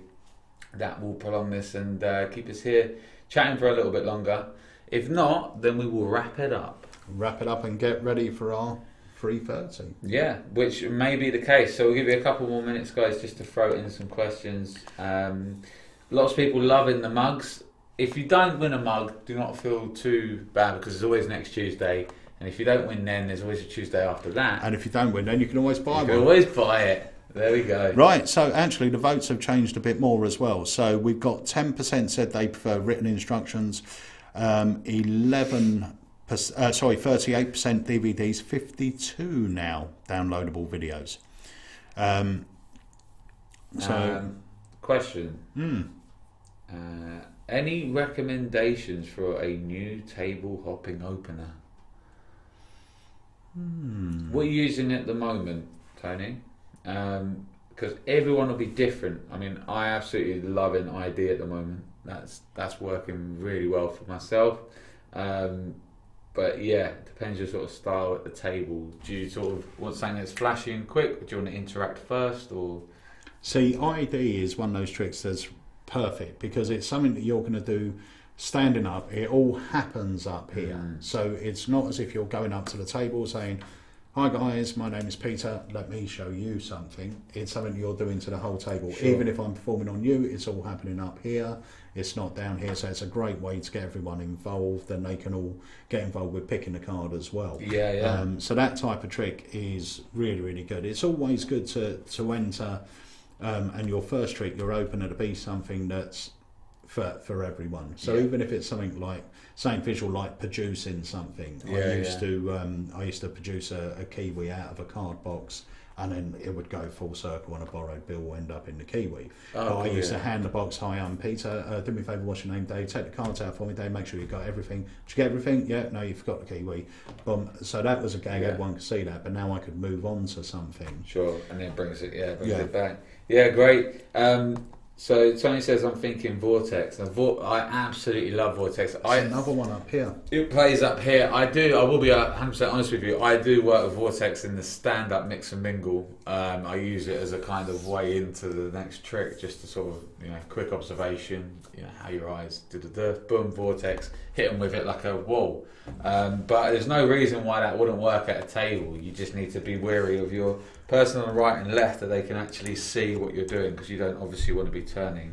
that will prolong this and keep us here chatting for a little bit longer. If not, then we will wrap it up And get ready for our 3:30. Yeah, which may be the case, so we'll give you a couple more minutes, guys, just to throw in some questions. Lots of people loving the mugs. If you don't win a mug, do not feel too bad, because there's always next Tuesday. And if you don't win then, there's always a Tuesday after that. And if you don't win then, you can always buy one. You can always buy it. There we go. Right, so actually the votes have changed a bit more as well. So we've got 10% said they prefer written instructions, 38% DVDs, 52 now downloadable videos. Question. Any recommendations for a new table hopping opener? What are you using at the moment, Tony? Because everyone will be different. I mean, I absolutely love an ID at the moment. That's working really well for myself. But yeah, it depends your sort of style at the table. Do you sort of want something that's flashy and quick? Or do you want to interact first? Or see, ID is one of those tricks that's perfect, because it's something that you're going to do standing up. It all happens up here. So it's not as if you're going up to the table saying, "Hi guys, my name is Peter, let me show you something." It's something you're doing to the whole table. Sure. Even if I'm performing on you, it's all happening up here. It's not down here, so it's a great way to get everyone involved, and they can all get involved with picking the card as well. So that type of trick is really, really good. It's always good to enter, and your first trick, your opener, to be something that's for everyone. So even if it's something visual, like producing something. I used to produce a kiwi out of a card box, and then it would go full circle and a borrowed bill will end up in the kiwi. I used to hand the box, "Hi, I'm Peter, do me a favour, what's your name, Dave? Take the cards out for me, Dave, make sure you got everything." "Did you get everything?" "Yeah." "No, you forgot the kiwi." Boom. So that was a gag, everyone could see that, but now I could move on to something. Sure, and then brings it back. Yeah, great. So Tony says, "I'm thinking Vortex." Now, I absolutely love Vortex. Another one up here. It plays up here. I will be 100% honest with you. I do work with Vortex in the stand-up mix and mingle. I use it as a kind of way into the next trick, just to sort of, quick observation, how your eyes, boom, Vortex, hit them with it like a wall. But there's no reason why that wouldn't work at a table. You just need to be wary of your person on the right and left, that they can actually see what you're doing, because you don't obviously want to be turning.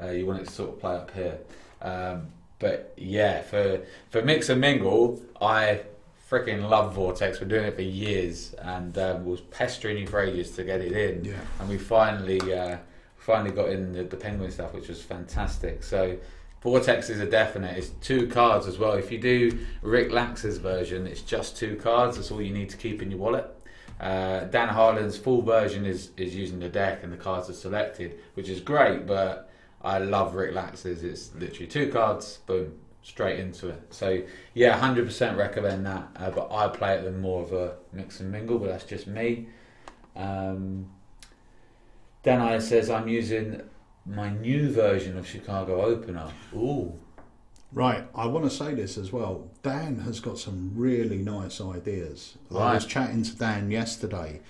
You want it to sort of play up here. But yeah, for mix and mingle, I freaking love Vortex. We're doing it for years, and was pestering you for ages to get it in. And we finally got in the penguin stuff, which was fantastic. So Vortex is a definite. It's 2 cards as well. If you do Rick Lax's version, it's just 2 cards. That's all you need to keep in your wallet. Dan Harlan's full version is using the deck and the cards are selected, which is great, but I love Rick Lax's. It's literally 2 cards, boom, straight into it. So yeah, 100% recommend that, but I play it in more of a mix and mingle, but that's just me. Dan I says, "I'm using my new version of Chicago Opener." Ooh. Right, I want to say this as well. Dan has got some really nice ideas. I was chatting to Dan yesterday.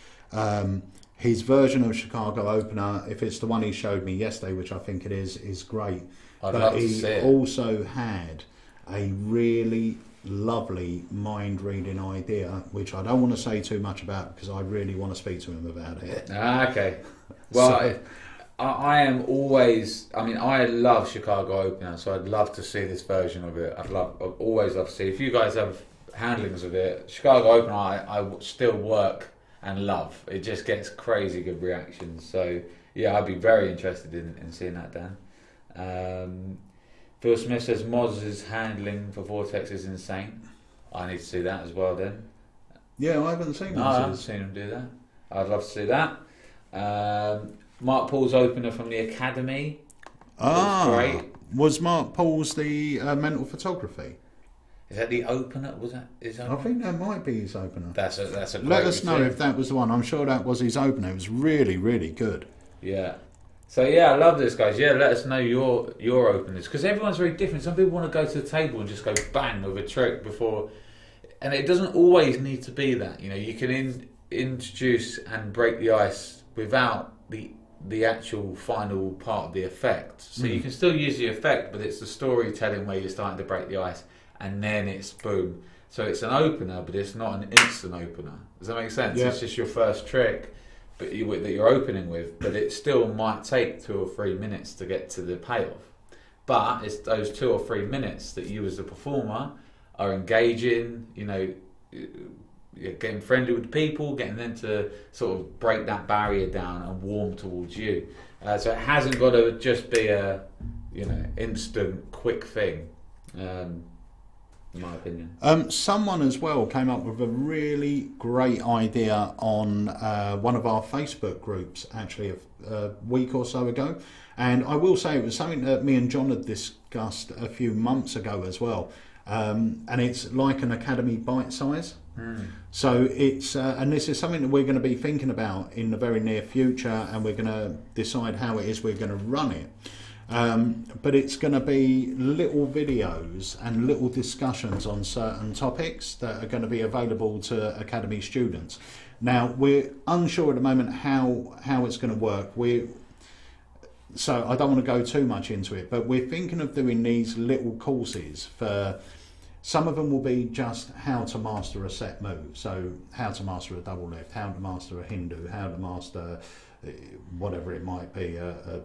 His version of Chicago Opener, if it's the one he showed me yesterday, which I think it is great. I'd love to see it. He also had a really lovely mind-reading idea, which I don't want to say too much about, because I really want to speak to him about it. Okay. Well, I am always, I love Chicago Opener, so I'd love to see this version of it. I'd always love to see. If you guys have handlings of it, Chicago Opener, I still work and love. It just gets crazy good reactions. So yeah, I'd be very interested in seeing that, Dan. Phil Smith says, "Moz's handling for Vortex is insane." I need to see that as well then. Yeah, I haven't seen I haven't seen him do that. I'd love to see that. Mark Paul's opener from the Academy. Great. Was Mark Paul's the mental photography? Is that the opener? Was that his opener? I think that might be his opener. That's a great Let us know if that was the one. I'm sure that was his opener. It was really, really good. Yeah. So yeah, I love this, guys. Yeah, let us know your openers, because everyone's very different. Some people want to go to the table and just go bang with a trick before, and it doesn't always need to be that. You can introduce and break the ice without the actual final part of the effect. So you can still use the effect, but it's the storytelling where you're starting to break the ice, and then it's boom. So it's an opener, but it's not an instant opener. Does that make sense? Yeah. It's just your first trick that you're opening with, but it still might take 2 or 3 minutes to get to the payoff. But it's those 2 or 3 minutes that you as a performer are engaging, getting friendly with people, getting them to sort of break that barrier down and warm towards you. So it hasn't got to just be a, instant, quick thing, in my opinion. Someone as well came up with a really great idea on one of our Facebook groups, actually a week or so ago. And I will say it was something that me and John had discussed a few months ago as well. And it's like an Academy bite size. So it's and this is something that we're going to be thinking about in the very near future, and we're going to decide how it is we're going to run it. But it's going to be little videos and little discussions on certain topics that are going to be available to Academy students. Now, we're unsure at the moment how it's going to work. so I don't want to go too much into it, but we're thinking of doing these little courses for. Some of them will be just how to master a set move, so how to master a double left, how to master a Hindu, how to master whatever it might be, a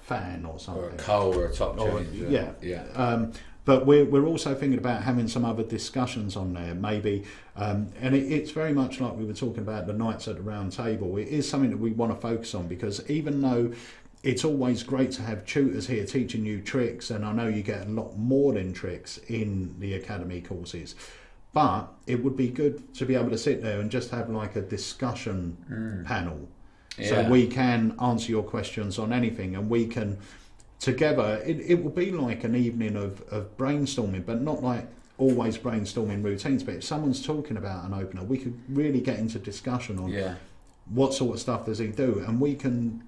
fan or something. Or a Cole or a top change. Yeah. But we're also thinking about having some other discussions on there, maybe, and it's very much like we were talking about the Knights at the Round Table. It is something that we want to focus on, because even though it's always great to have tutors here teaching you tricks, and I know you get a lot more than tricks in the academy courses, but it would be good to be able to sit there and just have like a discussion panel, so we can answer your questions on anything, and we can together, it will be like an evening of brainstorming, but not like always brainstorming routines, but if someone's talking about an opener, we could really get into discussion on what sort of stuff does he do, and we can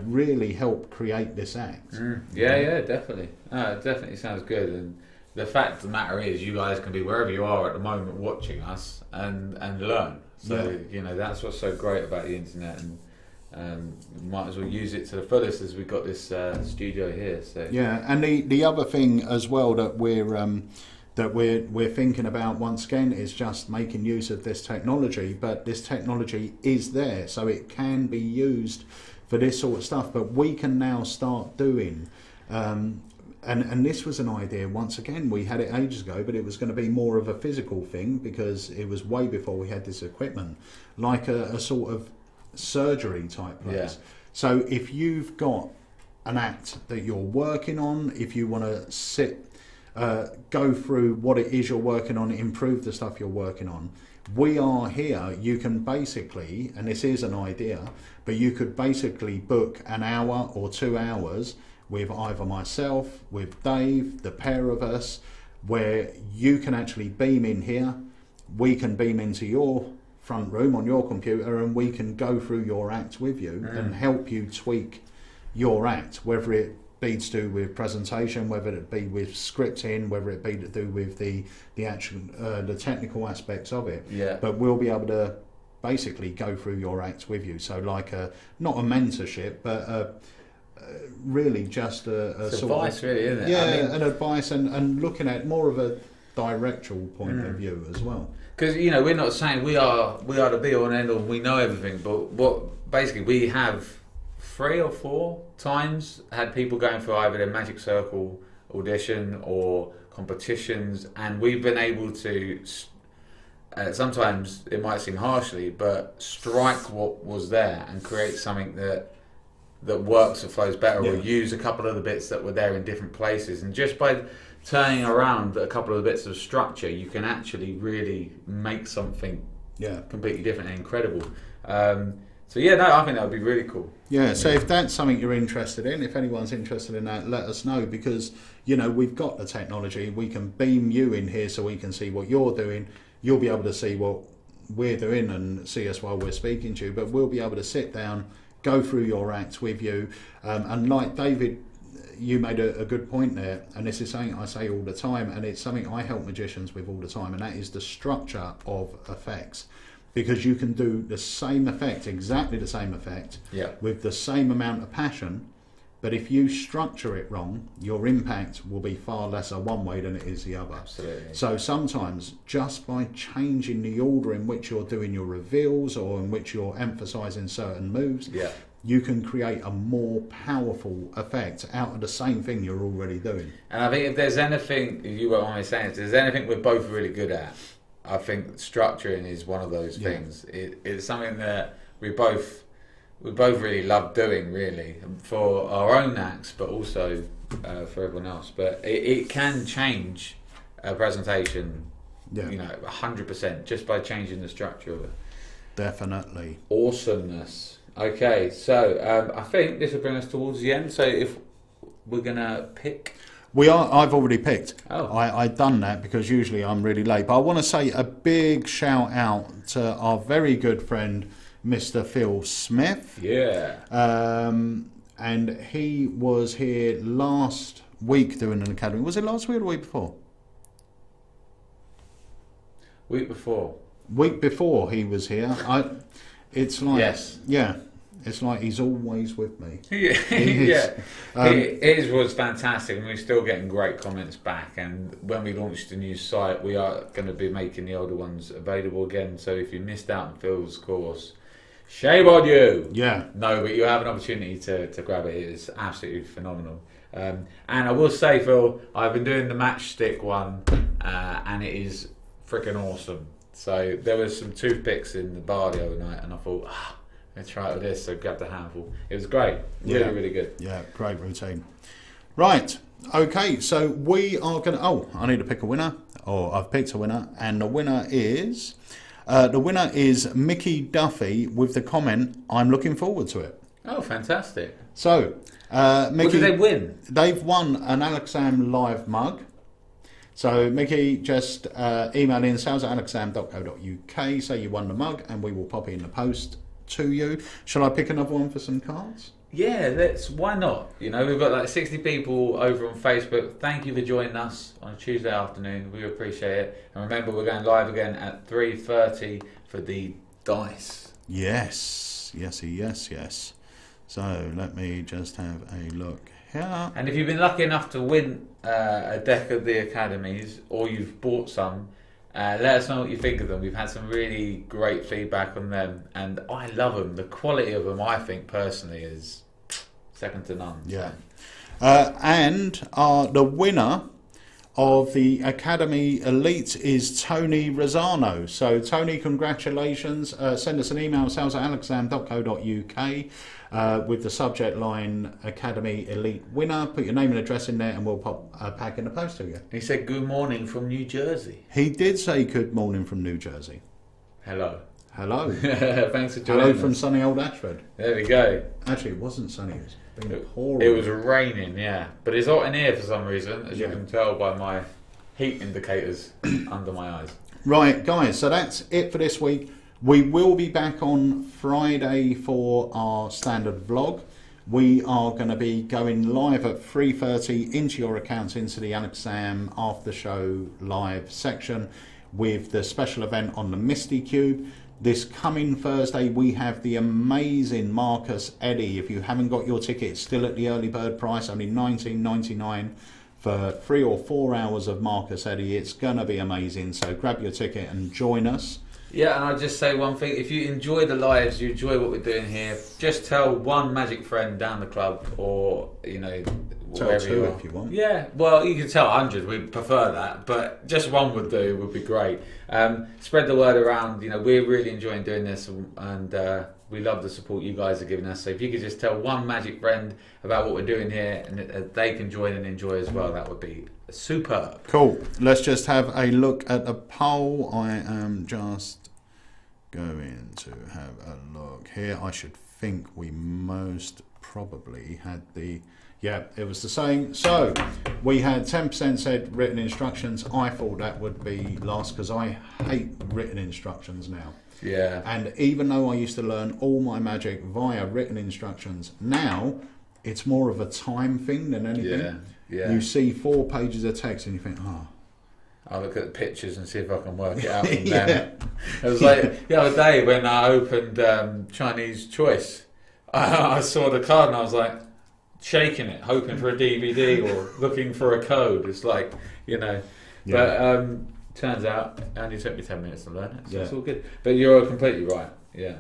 really help create this act. Yeah, definitely. It definitely sounds good. And the fact of the matter is, you guys can be wherever you are at the moment watching us and learn. So that's what's so great about the internet, and might as well use it to the fullest as we've got this studio here. So and the other thing as well that we're thinking about once again is just making use of this technology, but this technology is there, so it can be used for this sort of stuff, but we can now start doing, and this was an idea, once again, we had it ages ago, but it was going to be more of a physical thing, because it was way before we had this equipment, like a sort of surgery type place. So if you've got an act that you're working on, if you want to sit, go through what it is you're working on, improve the stuff you're working on, we are here. You can basically, and this is an idea, but you could basically book an hour or 2 hours with either myself, with Dave, the pair of us, where you can actually beam in here, we can beam into your front room on your computer, and we can go through your act with you and help you tweak your act, whether it be to do with presentation, whether it be with scripting, whether it be to do with the actual the technical aspects of it. But we'll be able to basically go through your act with you. So like not a mentorship, but really just a sort advice, of, really, isn't it? An advice, and looking at more of a directional point of view as well. Because we're not saying we are the be all and end all, we know everything, but what basically we have 3 or 4 times had people going for either their Magic Circle audition or competitions, and we've been able to sometimes it might seem harshly, but strike what was there and create something that works or flows better, or use a couple of the bits that were there in different places, and just by turning around a couple of the bits of structure, you can actually really make something completely different and incredible. So I think that would be really cool. So if that's something you're interested in, if anyone's interested in that, let us know, because we've got the technology. We can beam you in here so we can see what you're doing. You'll be able to see what we're doing and see us while we're speaking to you, but we'll be able to sit down, go through your act with you, and like David, you made a good point there, and this is something I say all the time, and it's something I help magicians with all the time, and that is the structure of effects. Because you can do the same effect, exactly the same effect, with the same amount of passion, but if you structure it wrong, your impact will be far lesser one way than it is the other. Absolutely. So sometimes, just by changing the order in which you're doing your reveals, or in which you're emphasising certain moves, you can create a more powerful effect out of the same thing you're already doing. And I think if there's anything, you were always saying, if there's anything we're both really good at, I think structuring is one of those things. It's something that we both really love doing, really, for our own acts, but also for everyone else. But it can change a presentation, 100%, just by changing the structure of it. Definitely. Awesomeness. Okay, so I think this will bring us towards the end. So if we're gonna pick. I've already picked. Oh. I've done that because usually I'm really late. But I want to say a big shout out to our very good friend, Mr. Phil Smith. Yeah. And he was here last week doing an academy. Was it last week or the week before? Week before. Week before he was here. It's like... Yes. Yeah. It's like he's always with me. Yeah. His was fantastic, and we're still getting great comments back. And when we launch the new site, we are going to be making the older ones available again. So if you missed out on Phil's course, shame on you. Yeah. No, but you have an opportunity to grab it. It's absolutely phenomenal. And I will say, Phil, I've been doing the matchstick one, and it is freaking awesome. So there was some toothpicks in the bar the other night, and I thought, let's try it with this. So grabbed a handful. It was great. Really, really good. Yeah, great routine. Right. Okay, so we are going to... Oh, I need to pick a winner. Or I've picked a winner. And the winner is... Mickey Duffy with the comment, I'm looking forward to it. Oh, fantastic. So, Mickey... What did they win? They've won an Alakazam Live mug. So, Mickey, just email in sales@alakazam.co.uk, say you won the mug, and we will pop it in the post to you. Shall I pick another one for some cards? Yeah, why not? You know, we've got like 60 people over on Facebook. Thank you for joining us on a Tuesday afternoon. We appreciate it. And remember, we're going live again at 3:30 for the dice. Yes. So let me just have a look here. And if you've been lucky enough to win a deck of the Academies, or you've bought some, let us know what you think of them. We've had some really great feedback on them, and I love them. The quality of them, I think, personally, is second to none. Yeah. And the winner of the Academy Elite is Tony Rosano. So, Tony, congratulations. Send us an email, sales@alakazam.co.uk, with the subject line Academy Elite winner. Put your name and address in there, and we'll pop a pack in the post to you. He said good morning from New Jersey. He did say good morning from New Jersey. Hello. Thanks for joining us. Hello from sunny old Ashford. There we go. Actually, it wasn't sunny. It was been pouring. It was raining, yeah. But it's hot in here for some reason, as you can tell by my heat indicators under my eyes. Right, guys, so that's it for this week. We will be back on Friday for our standard vlog. We are going to be going live at 3:30 into your accounts, into the Alakazam after show live section with the special event on the Misty Cube. This coming Thursday, we have the amazing Marcus Eddy. If you haven't got your ticket, it's still at the early bird price, only $19.99 for 3 or 4 hours of Marcus Eddy. It's going to be amazing, so grab your ticket and join us. Yeah, and I'll just say one thing. If you enjoy the lives, you enjoy what we're doing here, just tell one magic friend down the club, or, you know, tell two if you want. Yeah, well, you can tell 100. We prefer that, but just one would do. Would be great. Spread the word around. You know, we're really enjoying doing this, and we love the support you guys are giving us. So if you could just tell one magic friend about what we're doing here, and they can join and enjoy as well, that would be superb. Cool. Let's just have a look at the poll. I am just going to have a look here. I should think we most probably had the... Yeah, it was the same. So we had 10% said written instructions. I thought that would be last because I hate written instructions now. Yeah. And even though I used to learn all my magic via written instructions, now it's more of a time thing than anything. Yeah, yeah. You see 4 pages of text and you think, oh. I'll look at the pictures and see if I can work it out from them. It was like the other day when I opened Chinese Choice. I saw the card and I was like, shaking it, hoping for a DVD or looking for a code. It's like, you know. Yeah. But turns out it only took me 10 minutes to learn it, so it's all good. But you're completely right. Yeah.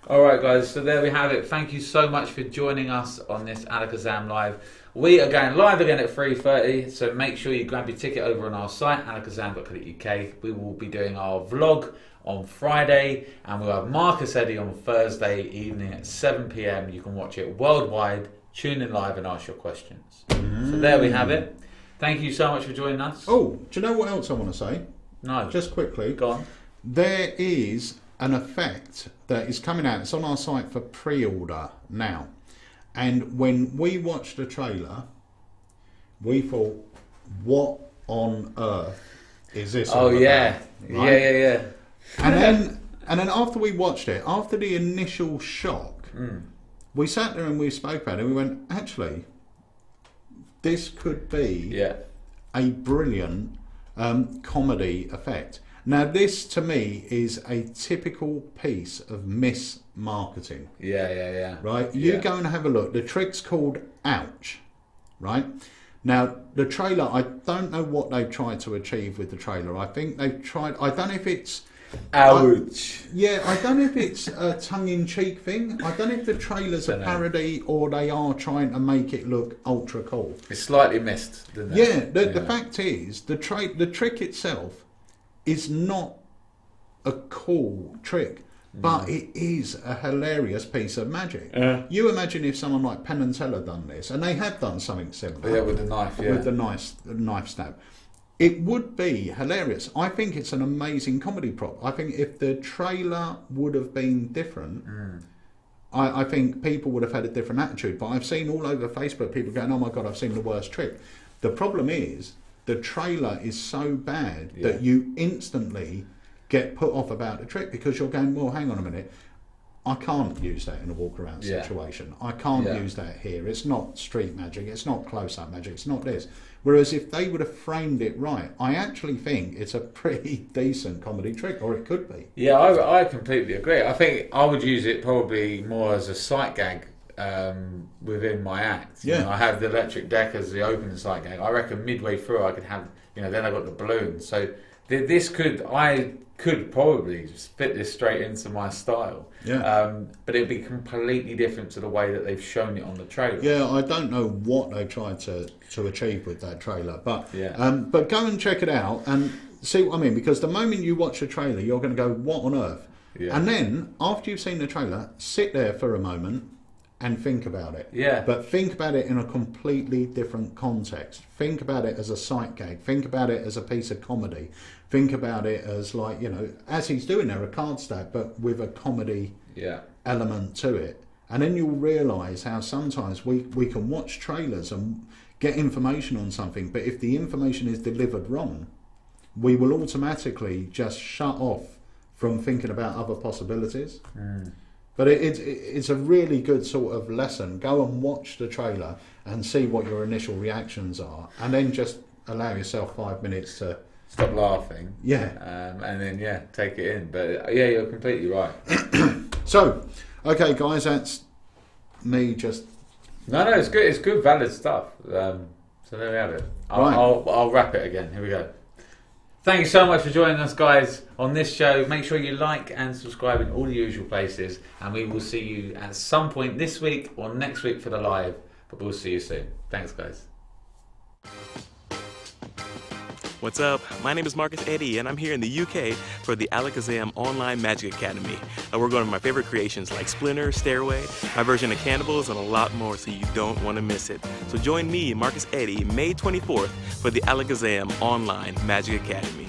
All right, guys. So there we have it. Thank you so much for joining us on this Alakazam Live. We are going live again at 3:30, so make sure you grab your ticket over on our site, alakazam.co.uk. We will be doing our vlog on Friday, and we'll have Marcus Eddy on Thursday evening at 7 PM. You can watch it worldwide. Tune in live and ask your questions. So there we have it. Thank you so much for joining us. Oh, do you know what else I want to say? No. Just quickly. Go on. There is an effect that is coming out. It's on our site for pre-order now. And when we watched the trailer, we thought, what on earth is this? Oh, yeah. Right? Yeah. And then after we watched it, after the initial shock, we sat there and we spoke about it. And we went, actually, this could be a brilliant comedy effect. Now, this to me is a typical piece of mismarketing. Yeah. Right? You go and have a look. The trick's called Ouch. Right? Now, the trailer, I don't know what they've tried to achieve with the trailer. I think they've tried, I don't know if it's... Ouch. I don't know if it's a tongue-in-cheek thing. I don't know if the trailer's a parody or they are trying to make it look ultra cool. It's slightly missed, doesn't it? The fact is, the trick itself is not a cool trick, but it is a hilarious piece of magic. You imagine if someone like Penn and Teller done this, and they have done something similar. Yeah, with the knife, With the knife stab. It would be hilarious. I think it's an amazing comedy prop. I think if the trailer would have been different, I think people would have had a different attitude. But I've seen all over Facebook people going, oh my God, I've seen the worst trick. The problem is, the trailer is so bad that you instantly get put off about the trick because you're going, well, hang on a minute. I can't use that in a walk-around situation. I can't use that here. It's not street magic. It's not close-up magic. It's not this. Whereas if they would have framed it right, I actually think it's a pretty decent comedy trick, or it could be. Yeah, I completely agree. I think I would use it probably more as a sight gag within my act. You know, I have the electric deck as the opening sight gag. I reckon midway through I could have, then I got the balloon. So I could probably just fit this straight into my style. But it'd be completely different to the way that they've shown it on the trailer. Yeah, I don't know what they tried to achieve with that trailer, but go and check it out and see what I mean, because the moment you watch the trailer, you're going to go, what on earth? And then, after you've seen the trailer, sit there for a moment and think about it. But think about it in a completely different context. Think about it as a sight gag. Think about it as a piece of comedy. Think about it as like, as he's doing there, a card stab, but with a comedy element to it. And then you'll realise how sometimes we can watch trailers and get information on something, but if the information is delivered wrong, we will automatically just shut off from thinking about other possibilities. But it's a really good sort of lesson. Go and watch the trailer and see what your initial reactions are, and then just allow yourself 5 minutes to stop laughing. And then take it in. But you're completely right. So, okay, guys, that's me just. No, it's good. It's good, valid stuff. So there we have it. I'll wrap it again. Here we go. Thank you so much for joining us, guys, on this show. Make sure you like and subscribe in all the usual places, and we will see you at some point this week or next week for the live, but we'll see you soon. Thanks, guys. What's up? My name is Marcus Eddy, and I'm here in the UK for the Alakazam Online Magic Academy. We're going to my favorite creations like Splinter, Stairway, my version of Cannibals, and a lot more, so you don't want to miss it. So join me, Marcus Eddy, May 24th for the Alakazam Online Magic Academy.